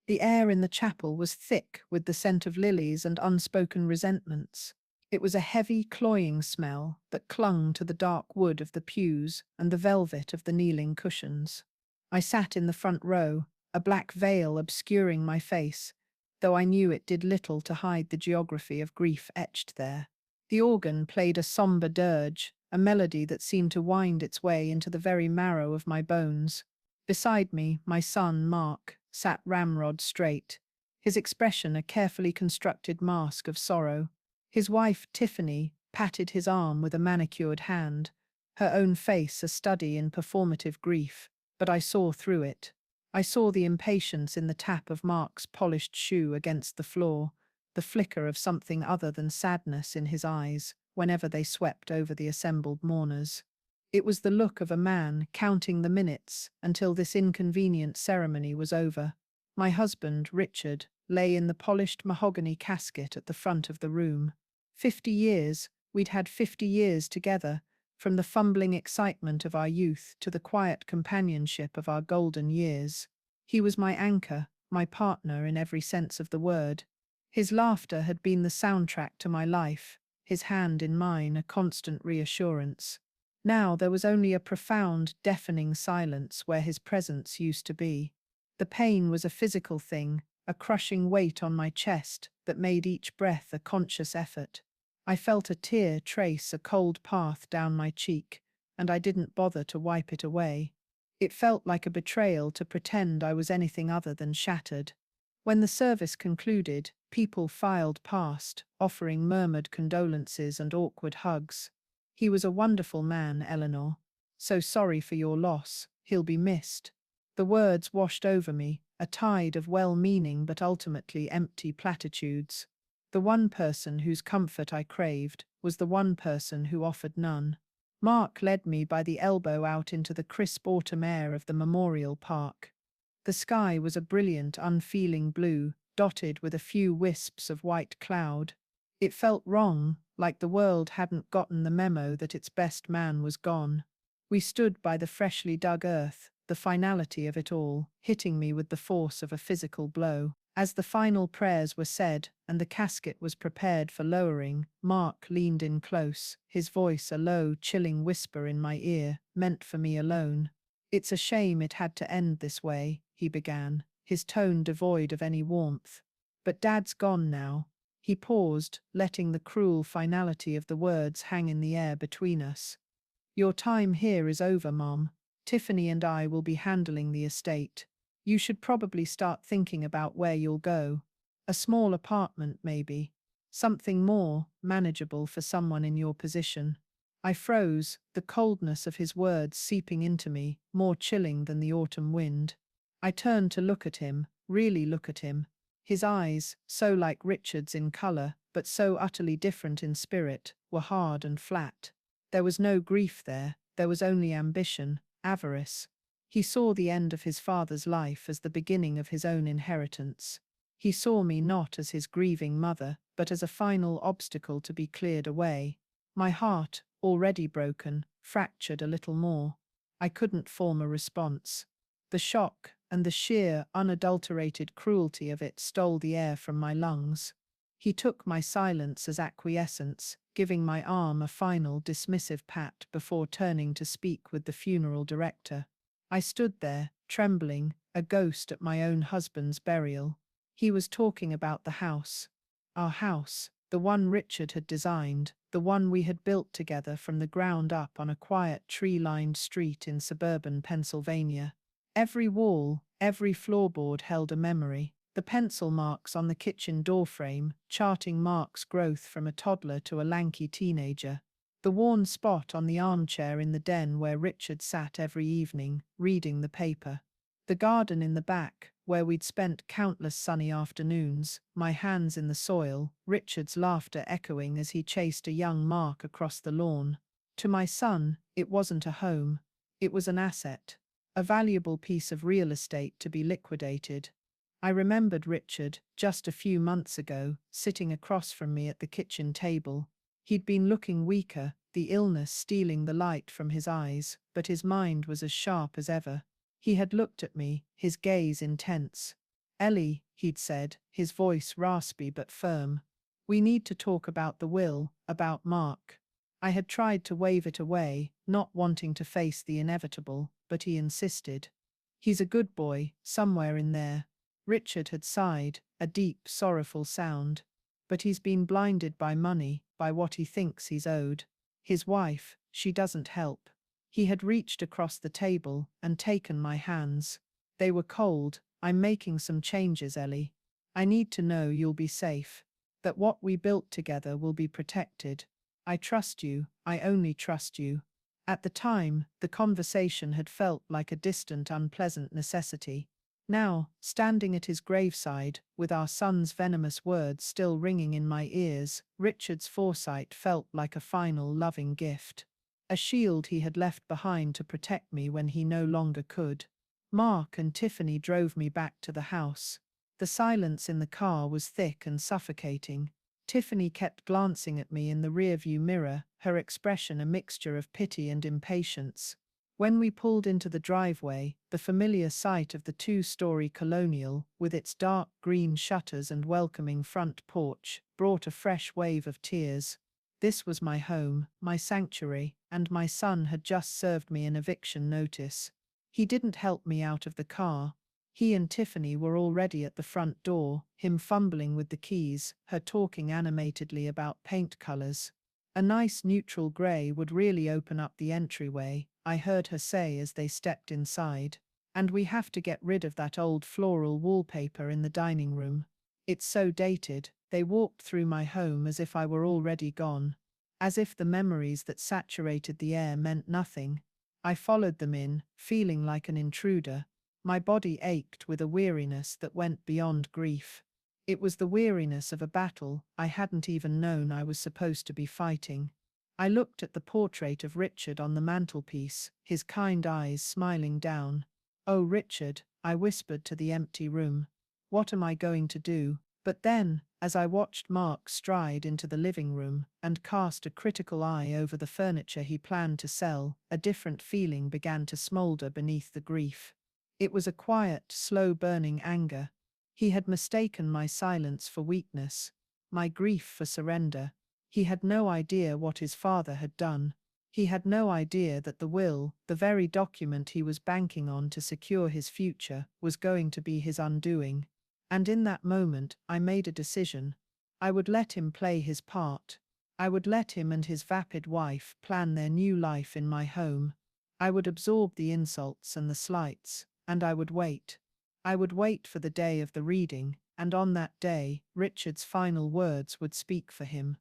The air in the chapel was thick with the scent of lilies and unspoken resentments. It was a heavy, cloying smell that clung to the dark wood of the pews and the velvet of the kneeling cushions. I sat in the front row, a black veil obscuring my face, though I knew it did little to hide the geography of grief etched there. The organ played a sombre dirge, a melody that seemed to wind its way into the very marrow of my bones. Beside me, my son, Mark, sat ramrod straight, his expression a carefully constructed mask of sorrow. His wife, Tiffany, patted his arm with a manicured hand, her own face a study in performative grief, but I saw through it. I saw the impatience in the tap of Mark's polished shoe against the floor, the flicker of something other than sadness in his eyes whenever they swept over the assembled mourners. It was the look of a man counting the minutes until this inconvenient ceremony was over. My husband, Richard, lay in the polished mahogany casket at the front of the room. 50 years, we'd had 50 years together, from the fumbling excitement of our youth to the quiet companionship of our golden years. He was my anchor, my partner in every sense of the word. His laughter had been the soundtrack to my life, his hand in mine a constant reassurance. Now there was only a profound, deafening silence where his presence used to be. The pain was a physical thing, a crushing weight on my chest that made each breath a conscious effort. I felt a tear trace a cold path down my cheek, and I didn't bother to wipe it away. It felt like a betrayal to pretend I was anything other than shattered. When the service concluded, people filed past, offering murmured condolences and awkward hugs. "He was a wonderful man, Eleanor. So sorry for your loss. He'll be missed." The words washed over me, a tide of well-meaning but ultimately empty platitudes. The one person whose comfort I craved was the one person who offered none. Mark led me by the elbow out into the crisp autumn air of the Memorial Park. The sky was a brilliant, unfeeling blue, dotted with a few wisps of white cloud. It felt wrong, like the world hadn't gotten the memo that its best man was gone. We stood by the freshly dug earth, the finality of it all, hitting me with the force of a physical blow. As the final prayers were said and the casket was prepared for lowering, Mark leaned in close, his voice a low, chilling whisper in my ear, meant for me alone. "It's a shame it had to end this way," he began, his tone devoid of any warmth. "But Dad's gone now." He paused, letting the cruel finality of the words hang in the air between us. "Your time here is over, Mom. Tiffany and I will be handling the estate. You should probably start thinking about where you'll go. A small apartment, maybe. Something more manageable for someone in your position." I froze, the coldness of his words seeping into me, more chilling than the autumn wind. I turned to look at him, really look at him. His eyes, so like Richard's in colour, but so utterly different in spirit, were hard and flat. There was no grief there was only ambition, avarice. He saw the end of his father's life as the beginning of his own inheritance. He saw me not as his grieving mother, but as a final obstacle to be cleared away. My heart, already broken, fractured a little more. I couldn't form a response. The shock and the sheer, unadulterated cruelty of it stole the air from my lungs. He took my silence as acquiescence, giving my arm a final dismissive pat before turning to speak with the funeral director. I stood there, trembling, a ghost at my own husband's burial. He was talking about the house. Our house, the one Richard had designed, the one we had built together from the ground up on a quiet tree-lined street in suburban Pennsylvania. Every wall, every floorboard held a memory. The pencil marks on the kitchen doorframe, charting Mark's growth from a toddler to a lanky teenager. The worn spot on the armchair in the den where Richard sat every evening, reading the paper. The garden in the back, where we'd spent countless sunny afternoons, my hands in the soil, Richard's laughter echoing as he chased a young Mark across the lawn. To my son, it wasn't a home. It was an asset. A valuable piece of real estate to be liquidated. I remembered Richard, just a few months ago, sitting across from me at the kitchen table. He'd been looking weaker, the illness stealing the light from his eyes, but his mind was as sharp as ever. He had looked at me, his gaze intense. Ellie, he'd said, his voice raspy but firm. We need to talk about the will, about Mark. I had tried to wave it away, not wanting to face the inevitable, but he insisted. He's a good boy, somewhere in there. Richard had sighed, a deep, sorrowful sound. But he's been blinded by money, by what he thinks he's owed. His wife, she doesn't help. He had reached across the table and taken my hands. They were cold. I'm making some changes, Ellie. I need to know you'll be safe. That what we built together will be protected. I trust you, I only trust you. At the time, the conversation had felt like a distant, unpleasant necessity. Now, standing at his graveside, with our son's venomous words still ringing in my ears, Richard's foresight felt like a final loving gift. A shield he had left behind to protect me when he no longer could. Mark and Tiffany drove me back to the house. The silence in the car was thick and suffocating. Tiffany kept glancing at me in the rearview mirror, her expression a mixture of pity and impatience. When we pulled into the driveway, the familiar sight of the two-story colonial, with its dark green shutters and welcoming front porch, brought a fresh wave of tears. This was my home, my sanctuary, and my son had just served me an eviction notice. He didn't help me out of the car. He and Tiffany were already at the front door, him fumbling with the keys, her talking animatedly about paint colors. A nice neutral grey would really open up the entryway, I heard her say as they stepped inside. And we have to get rid of that old floral wallpaper in the dining room. It's so dated. They walked through my home as if I were already gone. As if the memories that saturated the air meant nothing. I followed them in, feeling like an intruder. My body ached with a weariness that went beyond grief. It was the weariness of a battle I hadn't even known I was supposed to be fighting. I looked at the portrait of Richard on the mantelpiece, his kind eyes smiling down. "Oh, Richard," I whispered to the empty room. "What am I going to do?" But then, as I watched Mark stride into the living room and cast a critical eye over the furniture he planned to sell, a different feeling began to smolder beneath the grief. It was a quiet, slow-burning anger. He had mistaken my silence for weakness, my grief for surrender. He had no idea what his father had done. He had no idea that the will, the very document he was banking on to secure his future, was going to be his undoing. And in that moment, I made a decision. I would let him play his part. I would let him and his vapid wife plan their new life in my home. I would absorb the insults and the slights, and I would wait. I would wait for the day of the reading, and on that day, Richard's final words would speak for him.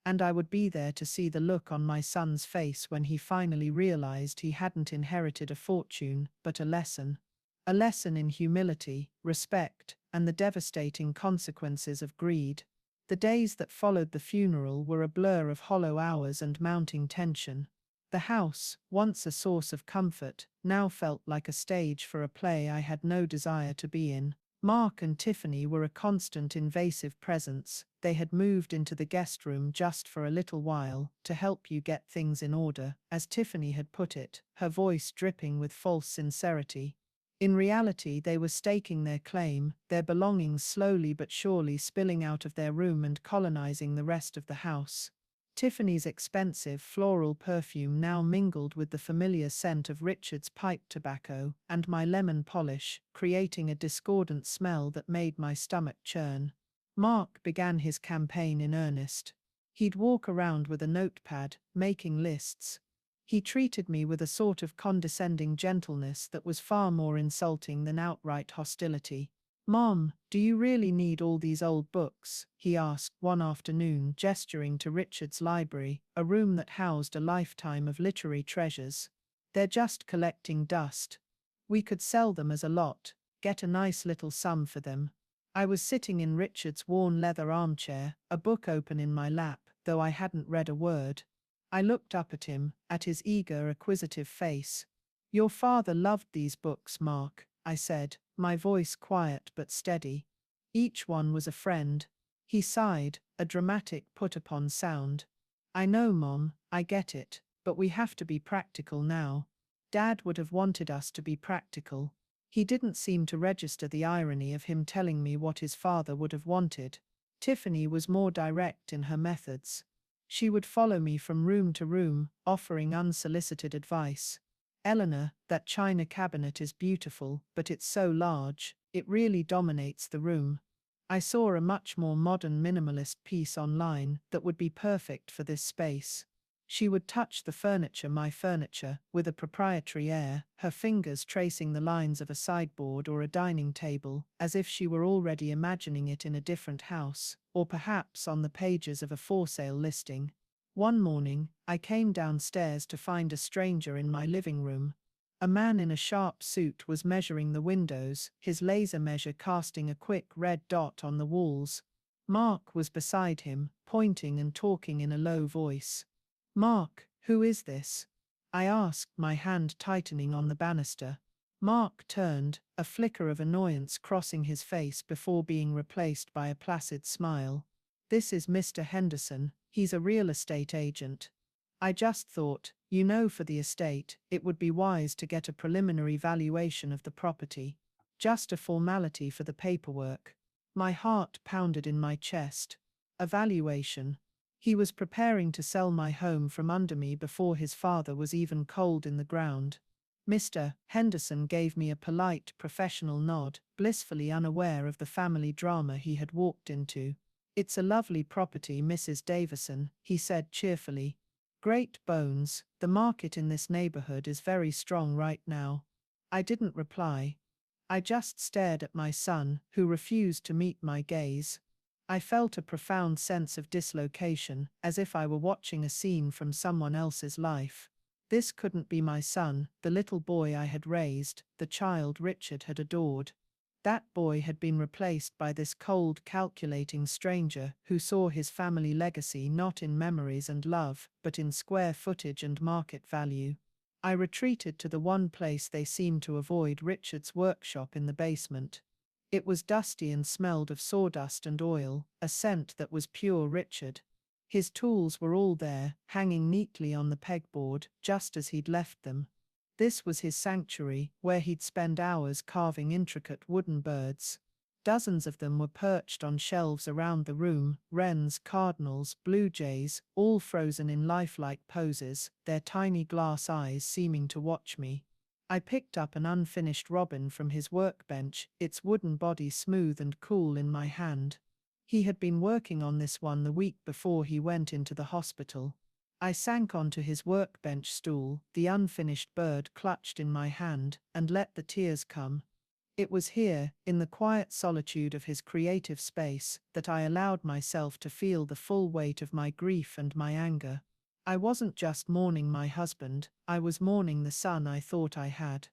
And I would be there to see the look on my son's face when he finally realized he hadn't inherited a fortune, but a lesson. A lesson in humility, respect, and the devastating consequences of greed. The days that followed the funeral were a blur of hollow hours and mounting tension. The house, once a source of comfort, now felt like a stage for a play I had no desire to be in. Mark and Tiffany were a constant invasive presence. They had moved into the guest room just for a little while, to help you get things in order, as Tiffany had put it, her voice dripping with false sincerity. In reality, they were staking their claim, their belongings slowly but surely spilling out of their room and colonizing the rest of the house. Tiffany's expensive floral perfume now mingled with the familiar scent of Richard's pipe tobacco and my lemon polish, creating a discordant smell that made my stomach churn. Mark began his campaign in earnest. He'd walk around with a notepad, making lists. He treated me with a sort of condescending gentleness that was far more insulting than outright hostility. "Mom, do you really need all these old books?" he asked one afternoon, gesturing to Richard's library, a room that housed a lifetime of literary treasures. "They're just collecting dust. We could sell them as a lot, get a nice little sum for them." I was sitting in Richard's worn leather armchair, a book open in my lap, though I hadn't read a word. I looked up at him, at his eager, acquisitive face. "Your father loved these books, Mark," I said, my voice quiet but steady. "Each one was a friend." He sighed, a dramatic put-upon sound. "I know, Mom, I get it, but we have to be practical now. Dad would have wanted us to be practical." He didn't seem to register the irony of him telling me what his father would have wanted. Tiffany was more direct in her methods. She would follow me from room to room, offering unsolicited advice. Eleanor, that china cabinet is beautiful, but it's so large, it really dominates the room. I saw a much more modern minimalist piece online that would be perfect for this space. She would touch the furniture, my furniture, with a proprietary air, her fingers tracing the lines of a sideboard or a dining table, as if she were already imagining it in a different house, or perhaps on the pages of a for sale listing. One morning, I came downstairs to find a stranger in my living room. A man in a sharp suit was measuring the windows, his laser measure casting a quick red dot on the walls. Mark was beside him, pointing and talking in a low voice. "Mark, who is this?" I asked, my hand tightening on the banister. Mark turned, a flicker of annoyance crossing his face before being replaced by a placid smile. "This is Mr. Henderson, he's a real estate agent. I just thought, for the estate, it would be wise to get a preliminary valuation of the property. Just a formality for the paperwork." My heart pounded in my chest. A valuation. He was preparing to sell my home from under me before his father was even cold in the ground. Mr. Henderson gave me a polite, professional nod, blissfully unaware of the family drama he had walked into. "It's a lovely property, Mrs. Davison," he said cheerfully. "Great bones, the market in this neighborhood is very strong right now." I didn't reply. I just stared at my son, who refused to meet my gaze. I felt a profound sense of dislocation, as if I were watching a scene from someone else's life. This couldn't be my son, the little boy I had raised, the child Richard had adored. That boy had been replaced by this cold, calculating stranger who saw his family legacy not in memories and love, but in square footage and market value. I retreated to the one place they seemed to avoid, Richard's workshop in the basement. It was dusty and smelled of sawdust and oil, a scent that was pure Richard. His tools were all there, hanging neatly on the pegboard, just as he'd left them. This was his sanctuary, where he'd spend hours carving intricate wooden birds. Dozens of them were perched on shelves around the room, wrens, cardinals, blue jays, all frozen in lifelike poses, their tiny glass eyes seeming to watch me. I picked up an unfinished robin from his workbench, its wooden body smooth and cool in my hand. He had been working on this one the week before he went into the hospital. I sank onto his workbench stool, the unfinished bird clutched in my hand, and let the tears come. It was here, in the quiet solitude of his creative space, that I allowed myself to feel the full weight of my grief and my anger. I wasn't just mourning my husband, I was mourning the son I thought I had.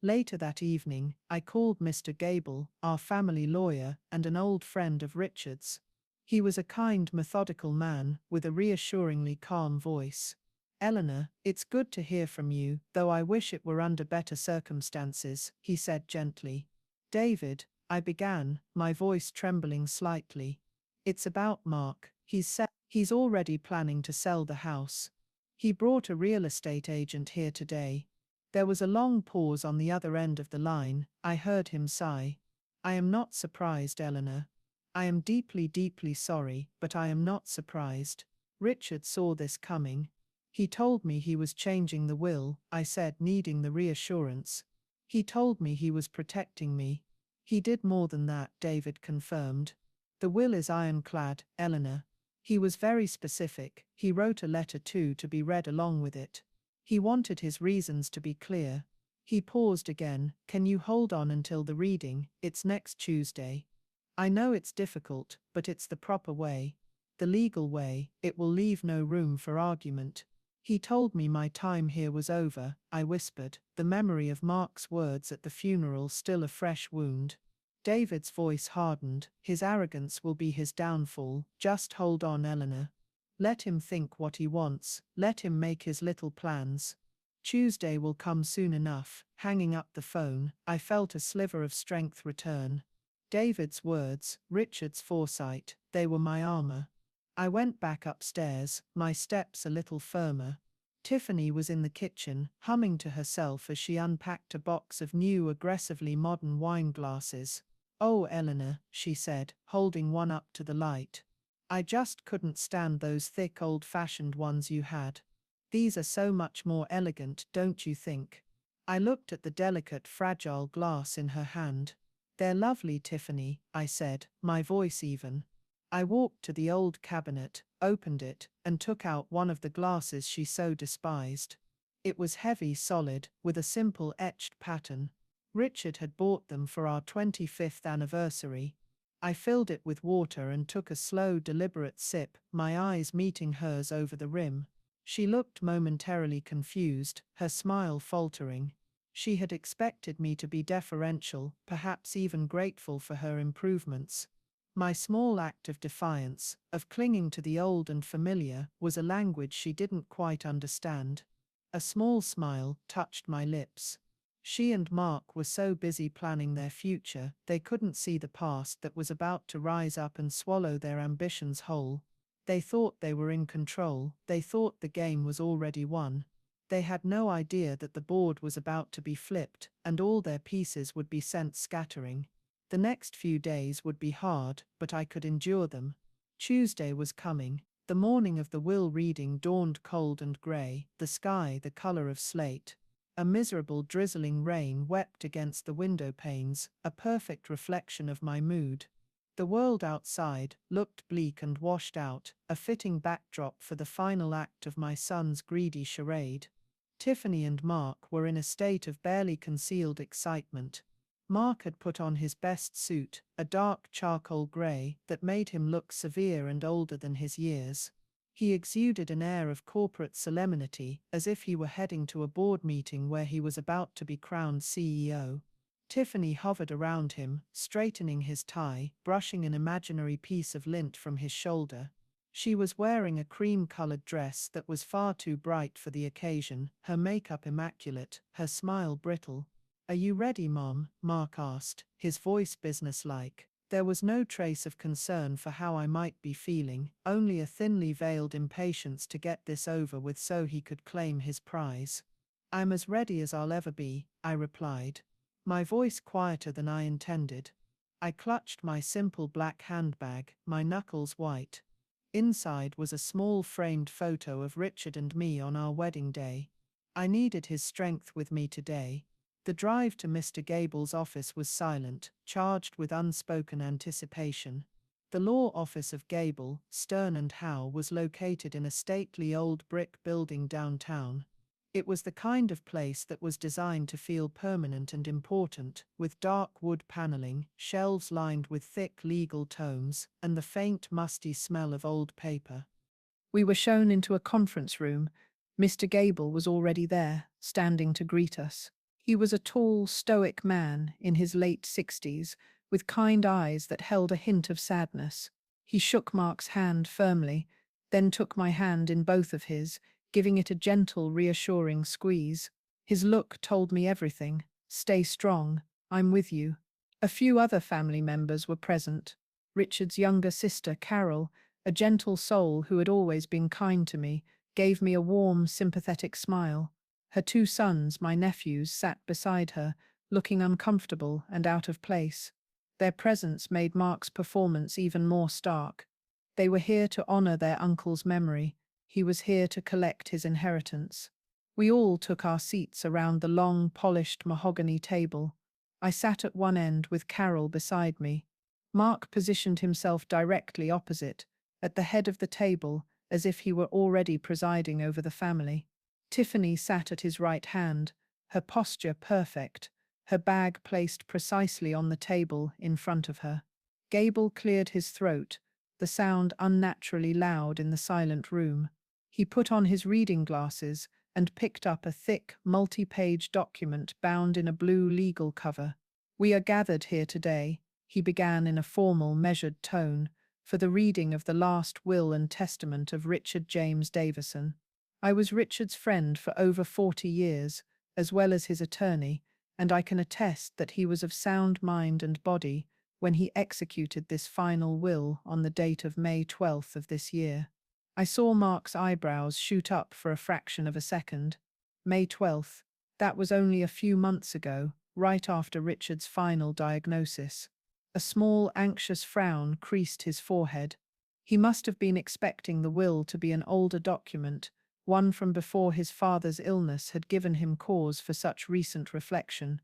Later that evening, I called Mr. Gable, our family lawyer and an old friend of Richard's. He was a kind, methodical man, with a reassuringly calm voice. "Eleanor, it's good to hear from you, though I wish it were under better circumstances," he said gently. "David," I began, my voice trembling slightly. "It's about Mark. He's already planning to sell the house. He brought a real estate agent here today." There was a long pause on the other end of the line. I heard him sigh. "I am not surprised, Eleanor. I am deeply, deeply sorry, but I am not surprised. Richard saw this coming. He told me he was changing the will," I said, needing the reassurance. "He told me he was protecting me." "He did more than that," David confirmed. "The will is ironclad, Eleanor. He was very specific. He wrote a letter too to be read along with it. He wanted his reasons to be clear." He paused again. "Can you hold on until the reading? It's next Tuesday. I know it's difficult, but it's the proper way. The legal way. It will leave no room for argument." He told me my time here was over, I whispered, the memory of Mark's words at the funeral still a fresh wound. David's voice hardened. "His arrogance will be his downfall. Just hold on, Eleanor. Let him think what he wants. Let him make his little plans. Tuesday will come soon enough." Hanging up the phone, I felt a sliver of strength return. David's words, Richard's foresight, they were my armor. I went back upstairs, my steps a little firmer. Tiffany was in the kitchen, humming to herself as she unpacked a box of new, aggressively modern wine glasses. "Oh, Eleanor," she said, holding one up to the light. "I just couldn't stand those thick, old-fashioned ones you had. These are so much more elegant, don't you think?" I looked at the delicate, fragile glass in her hand. "They're lovely, Tiffany," I said, my voice even. I walked to the old cabinet, opened it, and took out one of the glasses she so despised. It was heavy, solid, with a simple etched pattern. Richard had bought them for our 25th anniversary. I filled it with water and took a slow, deliberate sip, my eyes meeting hers over the rim. She looked momentarily confused, her smile faltering. She had expected me to be deferential, perhaps even grateful for her improvements. My small act of defiance, of clinging to the old and familiar, was a language she didn't quite understand. A small smile touched my lips. She and Mark were so busy planning their future, they couldn't see the past that was about to rise up and swallow their ambitions whole. They thought they were in control, they thought the game was already won. They had no idea that the board was about to be flipped, and all their pieces would be sent scattering. The next few days would be hard, but I could endure them. Tuesday was coming. The morning of the will reading dawned cold and grey, the sky the colour of slate. A miserable drizzling rain wept against the window panes, a perfect reflection of my mood. The world outside looked bleak and washed out, a fitting backdrop for the final act of my son's greedy charade. Tiffany and Mark were in a state of barely concealed excitement. Mark had put on his best suit, a dark charcoal grey that made him look severe and older than his years. He exuded an air of corporate solemnity, as if he were heading to a board meeting where he was about to be crowned CEO. Tiffany hovered around him, straightening his tie, brushing an imaginary piece of lint from his shoulder. She was wearing a cream-colored dress that was far too bright for the occasion, her makeup immaculate, her smile brittle. "Are you ready, Mom?" Mark asked, his voice businesslike. There was no trace of concern for how I might be feeling, only a thinly veiled impatience to get this over with so he could claim his prize. "I'm as ready as I'll ever be," I replied, my voice quieter than I intended. I clutched my simple black handbag, my knuckles white. Inside was a small framed photo of Richard and me on our wedding day. I needed his strength with me today. The drive to Mr. Gable's office was silent, charged with unspoken anticipation. The law office of Gable, Stern and Howe was located in a stately old brick building downtown. It was the kind of place that was designed to feel permanent and important, with dark wood paneling, shelves lined with thick legal tomes, and the faint musty smell of old paper. We were shown into a conference room. Mr. Gable was already there, standing to greet us. He was a tall, stoic man in his late 60s, with kind eyes that held a hint of sadness. He shook Mark's hand firmly, then took my hand in both of his, giving it a gentle, reassuring squeeze. His look told me everything. "Stay strong, I'm with you." A few other family members were present. Richard's younger sister, Carol, a gentle soul who had always been kind to me, gave me a warm, sympathetic smile. Her two sons, my nephews, sat beside her, looking uncomfortable and out of place. Their presence made Mark's performance even more stark. They were here to honor their uncle's memory. He was here to collect his inheritance. We all took our seats around the long, polished mahogany table. I sat at one end with Carol beside me. Mark positioned himself directly opposite, at the head of the table, as if he were already presiding over the family. Tiffany sat at his right hand, her posture perfect, her bag placed precisely on the table in front of her. Gable cleared his throat, the sound unnaturally loud in the silent room. He put on his reading glasses and picked up a thick, multi-page document bound in a blue legal cover. "We are gathered here today," he began in a formal, measured tone, "for the reading of the last will and testament of Richard James Davison. I was Richard's friend for over 40 years, as well as his attorney, and I can attest that he was of sound mind and body when he executed this final will on the date of May 12th of this year. I saw Mark's eyebrows shoot up for a fraction of a second. May 12th. That was only a few months ago, right after Richard's final diagnosis. A small, anxious frown creased his forehead. He must have been expecting the will to be an older document, one from before his father's illness had given him cause for such recent reflection.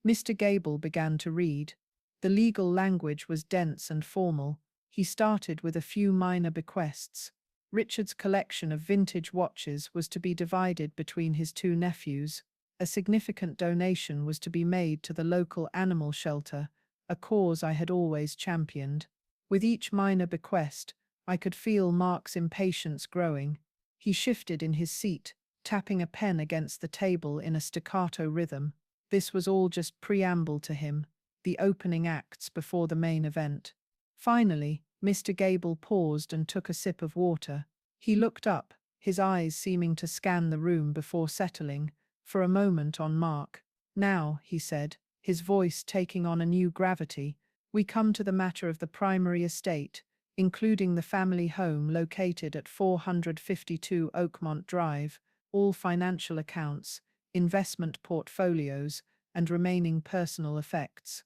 Mr. Gable began to read. The legal language was dense and formal. He started with a few minor bequests. Richard's collection of vintage watches was to be divided between his two nephews. A significant donation was to be made to the local animal shelter, a cause I had always championed. With each minor bequest, I could feel Mark's impatience growing. He shifted in his seat, tapping a pen against the table in a staccato rhythm. This was all just preamble to him, the opening acts before the main event. Finally, Mr. Gable paused and took a sip of water. He looked up, his eyes seeming to scan the room before settling, for a moment, on Mark. "Now," he said, his voice taking on a new gravity, "we come to the matter of the primary estate, including the family home located at 452 Oakmont Drive, all financial accounts, investment portfolios, and remaining personal effects."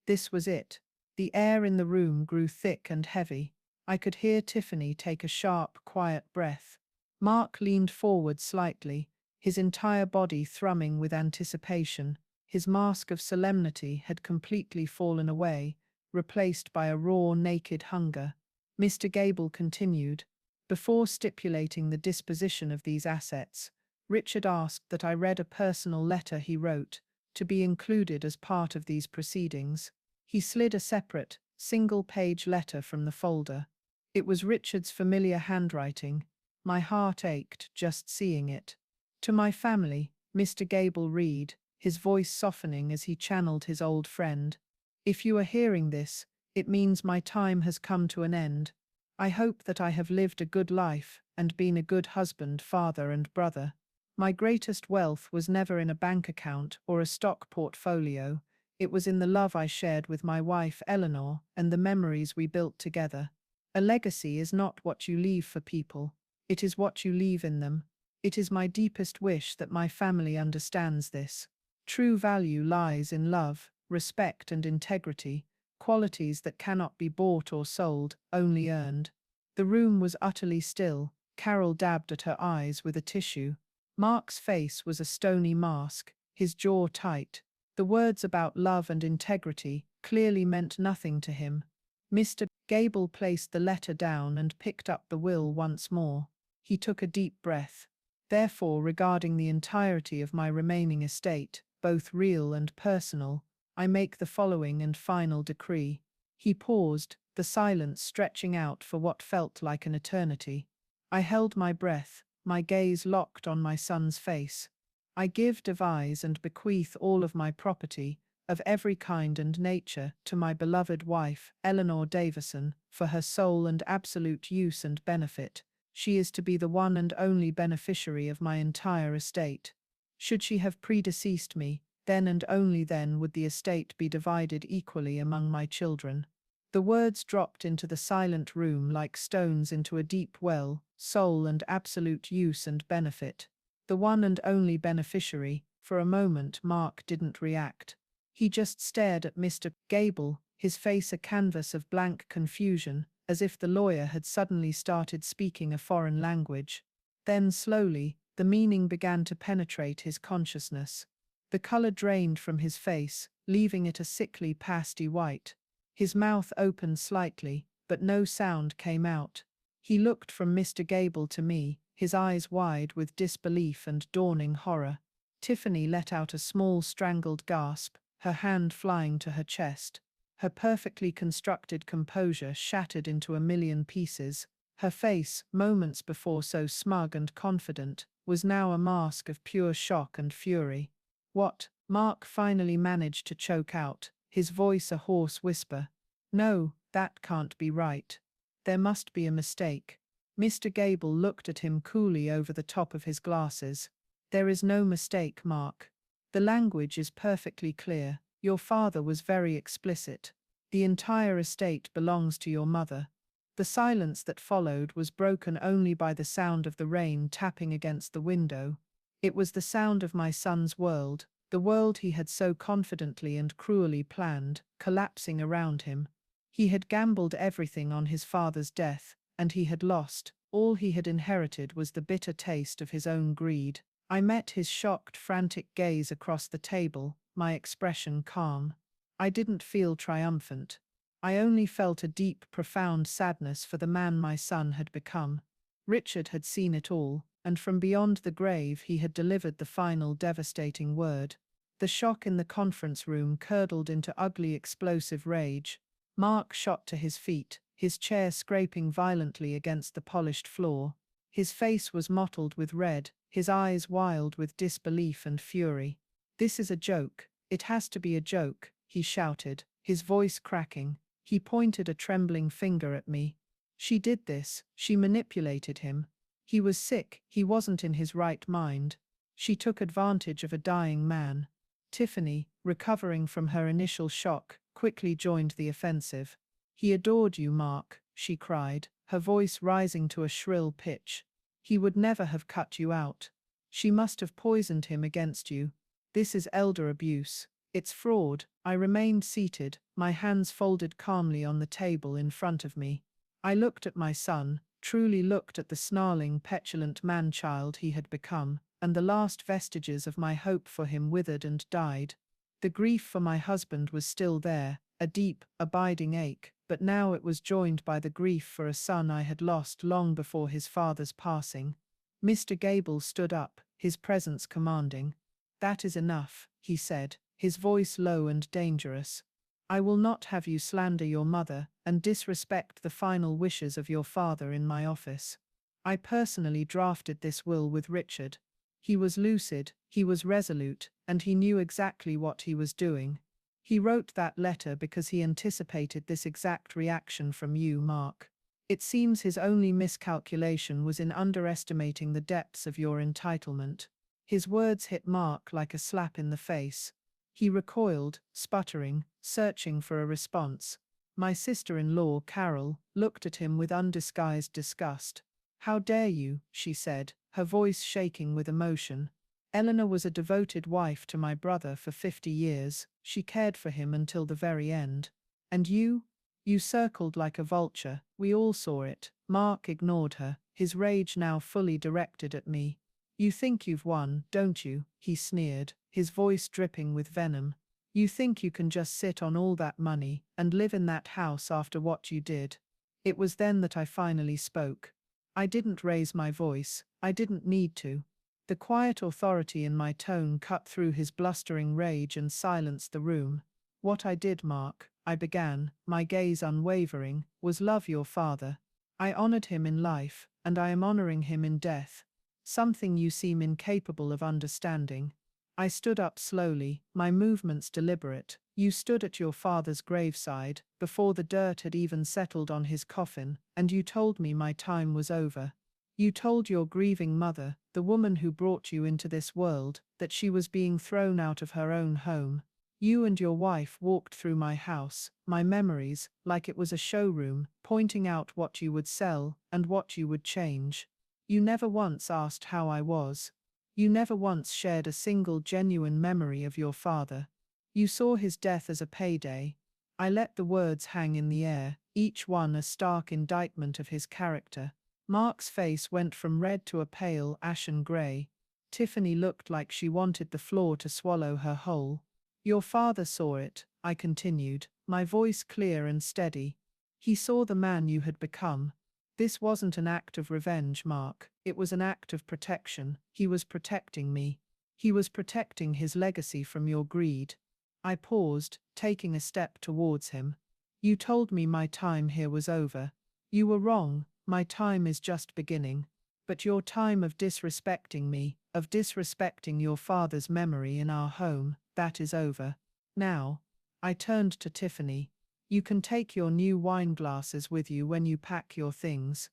This was it. The air in the room grew thick and heavy. I could hear Tiffany take a sharp, quiet breath. Mark leaned forward slightly, his entire body thrumming with anticipation. His mask of solemnity had completely fallen away, replaced by a raw, naked hunger. Mr. Gable continued, "Before stipulating the disposition of these assets, Richard asked that I read a personal letter he wrote, to be included as part of these proceedings." He slid a separate, single-page letter from the folder. It was Richard's familiar handwriting. My heart ached just seeing it. "To my family," Mr. Gable read, his voice softening as he channeled his old friend. "If you are hearing this, it means my time has come to an end. I hope that I have lived a good life and been a good husband, father, and brother. My greatest wealth was never in a bank account or a stock portfolio. It was in the love I shared with my wife Eleanor and the memories we built together. A legacy is not what you leave for people, it is what you leave in them. It is my deepest wish that my family understands this. True value lies in love, respect, and integrity, qualities that cannot be bought or sold, only earned." The room was utterly still. Carol dabbed at her eyes with a tissue. Mark's face was a stony mask, his jaw tight. The words about love and integrity clearly meant nothing to him. Mr. Gable placed the letter down and picked up the will once more. He took a deep breath. "Therefore, regarding the entirety of my remaining estate, both real and personal, I make the following and final decree." He paused, the silence stretching out for what felt like an eternity. I held my breath, my gaze locked on my son's face. "I give, devise, and bequeath all of my property, of every kind and nature, to my beloved wife, Eleanor Davison, for her sole and absolute use and benefit. She is to be the one and only beneficiary of my entire estate. Should she have predeceased me, then and only then would the estate be divided equally among my children." The words dropped into the silent room like stones into a deep well, sole and absolute use and benefit. The one and only beneficiary. For a moment Mark didn't react. He just stared at Mr. Gable, his face a canvas of blank confusion, as if the lawyer had suddenly started speaking a foreign language. Then slowly, the meaning began to penetrate his consciousness. The color drained from his face, leaving it a sickly pasty white. His mouth opened slightly, but no sound came out. He looked from Mr. Gable to me, his eyes wide with disbelief and dawning horror. Tiffany let out a small strangled gasp, her hand flying to her chest. Her perfectly constructed composure shattered into a million pieces. Her face, moments before so smug and confident, was now a mask of pure shock and fury. "What?" Mark finally managed to choke out, his voice a hoarse whisper. "No, that can't be right. There must be a mistake." Mr. Gable looked at him coolly over the top of his glasses. "There is no mistake, Mark. The language is perfectly clear. Your father was very explicit. The entire estate belongs to your mother. The silence that followed was broken only by the sound of the rain tapping against the window. It was the sound of my son's world, the world he had so confidently and cruelly planned, collapsing around him. He had gambled everything on his father's death, and he had lost. All he had inherited was the bitter taste of his own greed. I met his shocked, frantic gaze across the table, my expression calm. I didn't feel triumphant. I only felt a deep, profound sadness for the man my son had become. Richard had seen it all, and from beyond the grave he had delivered the final devastating word. The shock in the conference room curdled into ugly, explosive rage. Mark shot to his feet, his chair scraping violently against the polished floor. His face was mottled with red, his eyes wild with disbelief and fury. "This is a joke. It has to be a joke," he shouted, his voice cracking. He pointed a trembling finger at me. "She did this. She manipulated him. He was sick. He wasn't in his right mind. She took advantage of a dying man." Tiffany, recovering from her initial shock, quickly joined the offensive. "He adored you, Mark," she cried, her voice rising to a shrill pitch. "He would never have cut you out. She must have poisoned him against you. This is elder abuse. It's fraud." I remained seated, my hands folded calmly on the table in front of me. I looked at my son, truly looked at the snarling, petulant man-child he had become, and the last vestiges of my hope for him withered and died. The grief for my husband was still there, a deep, abiding ache, but now it was joined by the grief for a son I had lost long before his father's passing. Mr. Gable stood up, his presence commanding. "That is enough," he said, his voice low and dangerous. "I will not have you slander your mother and disrespect the final wishes of your father in my office. I personally drafted this will with Richard. He was lucid, he was resolute, and he knew exactly what he was doing. He wrote that letter because he anticipated this exact reaction from you, Mark. It seems his only miscalculation was in underestimating the depths of your entitlement." His words hit Mark like a slap in the face. He recoiled, sputtering, searching for a response. My sister-in-law, Carol, looked at him with undisguised disgust. "How dare you?" she said, her voice shaking with emotion. "Eleanor was a devoted wife to my brother for 50 years. She cared for him until the very end. And you? You circled like a vulture. We all saw it." Mark ignored her, his rage now fully directed at me. "You think you've won, don't you?" he sneered, his voice dripping with venom. "You think you can just sit on all that money and live in that house after what you did?" It was then that I finally spoke. I didn't raise my voice. I didn't need to. The quiet authority in my tone cut through his blustering rage and silenced the room. "What I did, Mark," I began, my gaze unwavering, "was love your father. I honored him in life, and I am honoring him in death. Something you seem incapable of understanding." I stood up slowly, my movements deliberate. "You stood at your father's graveside, before the dirt had even settled on his coffin, and you told me my time was over. You told your grieving mother, the woman who brought you into this world, that she was being thrown out of her own home. You and your wife walked through my house, my memories, like it was a showroom, pointing out what you would sell and what you would change. You never once asked how I was. You never once shared a single genuine memory of your father. You saw his death as a payday." I let the words hang in the air, each one a stark indictment of his character. Mark's face went from red to a pale, ashen grey. Tiffany looked like she wanted the floor to swallow her whole. "Your father saw it," I continued, my voice clear and steady. "He saw the man you had become. This wasn't an act of revenge, Mark. It was an act of protection. He was protecting me. He was protecting his legacy from your greed." I paused, taking a step towards him. "You told me my time here was over. You were wrong. My time is just beginning. But your time of disrespecting me, of disrespecting your father's memory in our home, that is over. Now." I turned to Tiffany. "You can take your new wine glasses with you when you pack your things.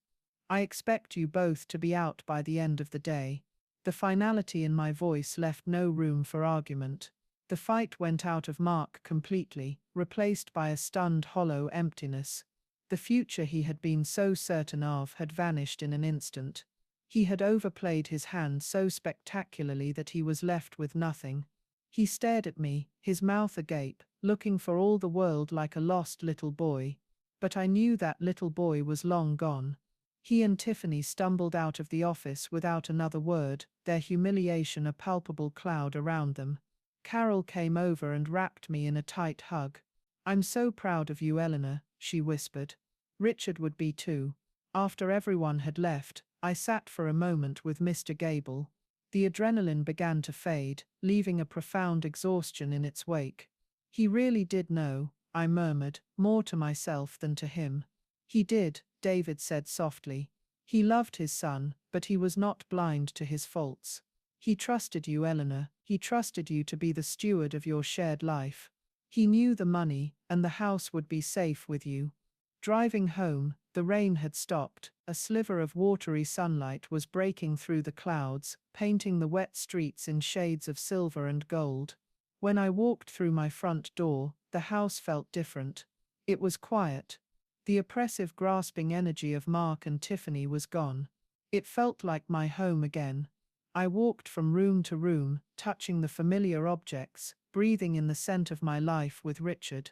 I expect you both to be out by the end of the day." The finality in my voice left no room for argument. The fight went out of Mark completely, replaced by a stunned hollow emptiness. The future he had been so certain of had vanished in an instant. He had overplayed his hand so spectacularly that he was left with nothing. He stared at me, his mouth agape, looking for all the world like a lost little boy. But I knew that little boy was long gone. He and Tiffany stumbled out of the office without another word, their humiliation a palpable cloud around them. Carol came over and wrapped me in a tight hug. "I'm so proud of you, Eleanor," she whispered. "Richard would be too." After everyone had left, I sat for a moment with Mr. Gable. The adrenaline began to fade, leaving a profound exhaustion in its wake. "He really did know," I murmured, more to myself than to him. "He did," David said softly. "He loved his son, but he was not blind to his faults. He trusted you, Eleanor. He trusted you to be the steward of your shared life. He knew the money and the house would be safe with you." Driving home, the rain had stopped. A sliver of watery sunlight was breaking through the clouds, painting the wet streets in shades of silver and gold. When I walked through my front door, the house felt different. It was quiet. The oppressive, grasping energy of Mark and Tiffany was gone. It felt like my home again. I walked from room to room, touching the familiar objects, breathing in the scent of my life with Richard.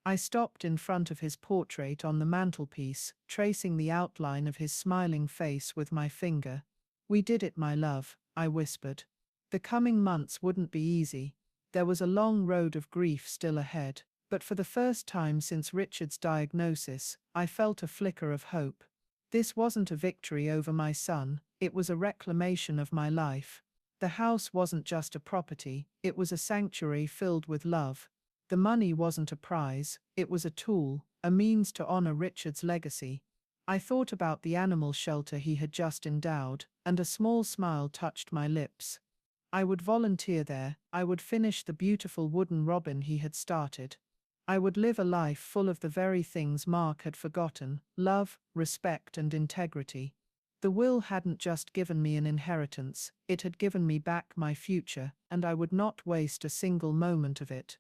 I stopped in front of his portrait on the mantelpiece, tracing the outline of his smiling face with my finger. "We did it, my love," I whispered. The coming months wouldn't be easy. There was a long road of grief still ahead, but for the first time since Richard's diagnosis, I felt a flicker of hope. This wasn't a victory over my son, it was a reclamation of my life. The house wasn't just a property, it was a sanctuary filled with love. The money wasn't a prize, it was a tool, a means to honor Richard's legacy. I thought about the animal shelter he had just endowed, and a small smile touched my lips. I would volunteer there, I would finish the beautiful wooden robin he had started. I would live a life full of the very things Mark had forgotten: love, respect, and integrity. The will hadn't just given me an inheritance, it had given me back my future, and I would not waste a single moment of it.